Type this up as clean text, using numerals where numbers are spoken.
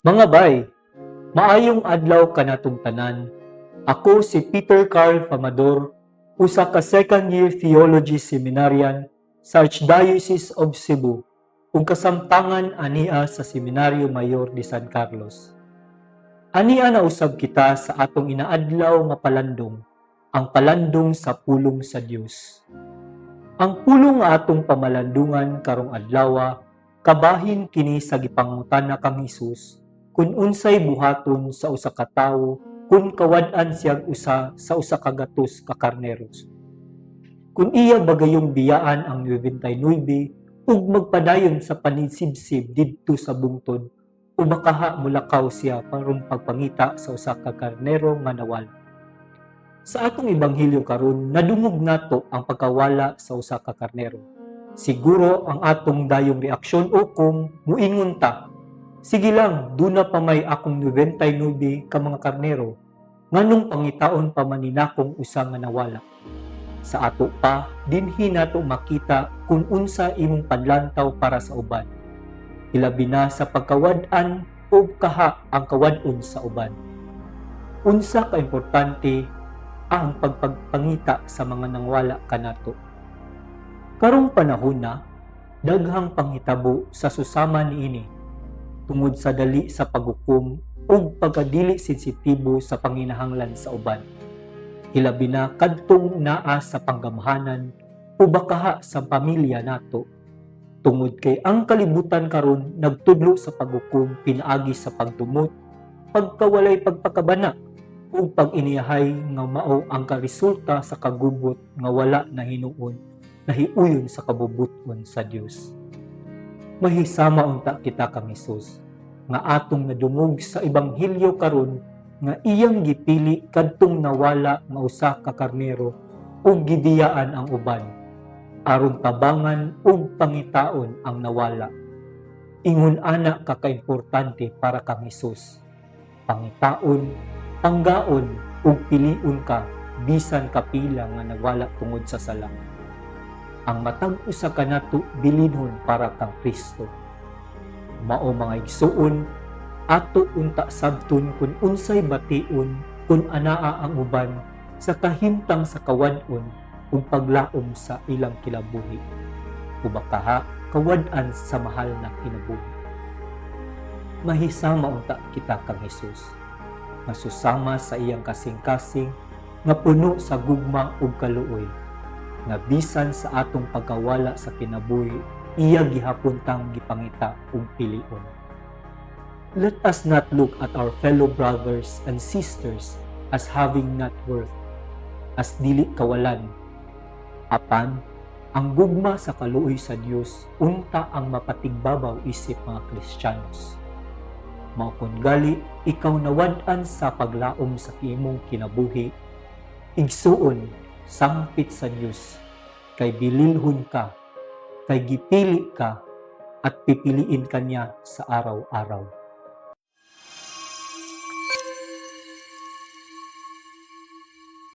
Mga bay, maayong adlaw kanatong tanan. Ako si Peter Carl Famador, usa ka second year theology seminarian sa Archdiocese of Cebu, ug kasamtangan ania sa Seminaryo Mayor de San Carlos. Ania na usab kita sa atong inaadlaw nga palandong, ang palandong sa pulong sa Dios. Ang pulong nga atong pamalandungan karong adlaw kabahin kini sa gipangutana kang Hesus kun unsay buhaton sa usa ka tawo kun kawad-an siyang usa sa usa ka gatos ka karneros. Kun iya bagayong biyaan ang 99 ug magpadayon sa panisibsib didto sa bungtod o bakaha mulakaw siya paron pagpangita sa usa ka karnero nga nawala. Sa atong ebanghelyo karon nadungog nato ang pagkawala sa usa ka karnero. Siguro ang atong dayong reaksyon o kung muingon ta, sige lang, duna pa may akong 99 ka mga karnero, nganong pangitaon pa maninakong usa nga nawala. Sa ato pa, dinhi nato makita kung unsa imong panlantaw para sa uban. Ilabi na sa pagkawad-an o kaha ang kawad-on sa uban. Unsa ka importante ang pagpagpangita sa mga nangwala kanato. Karong panahon na, daghang panghitabo sa susama niini tungod sa dali sa paghukom ug pagkadili sensitibo sa panginahanglan sa uban. Hilabi na kadtong naa sa panggamhanan o bakaha sa pamilya nato. Tungod kay ang kalibutan karon nagtudlo sa paghukom pinaagi sa pagdumot, pagkawalay pagpakabana ug pag-iniyahay nga mao ang karesulta sa kagubot nga wala na hinuon nahiuyon sa kabubuton sa Dios. Mahisama unta kita kang Hesus nga atong nadungog sa ebanghelyo karon nga iyang gipili kadtong nawala nga usa ka karnero ug gidiyaan ang uban aron tabangan ug pangitaon ang nawala. Ingon ana ka kaimportante para kang Hesus. Pangitaon, panggaon ug piliun ka bisan kapila nga nagwala tungod sa sala. Ang matag usa kanato bilinhon para kang Kristo. Mao mga igsuon, ato unta sabton kun unsay bation kun anaa ang uban sa kahimtang sa kawad-on ug paglaom sa ilang kinabuhi. Ubakaha kawad-an sa mahal na kinabuhi. Mahisama unta kita kang Hesus. Masusama sa iyang kasing-kasing nga puno sa gugma ug kaluoy. Nga bisan sa atong pagkawala sa kinabuhi, iya gihapontang gipangita ug pilion. Let us not look at our fellow brothers and sisters as having not worth, as dili kawalan. Apan, ang gugma sa kaluoy sa Dios unta ang mapatigbabaw isip mga Kristiyanos. Mao kun gali ikaw nawad-an sa paglaom sa imong kinabuhi, igsuon sangpit sa Dios, kay bililhon ka, kay gipili ka, at pipiliin kanya sa araw-araw.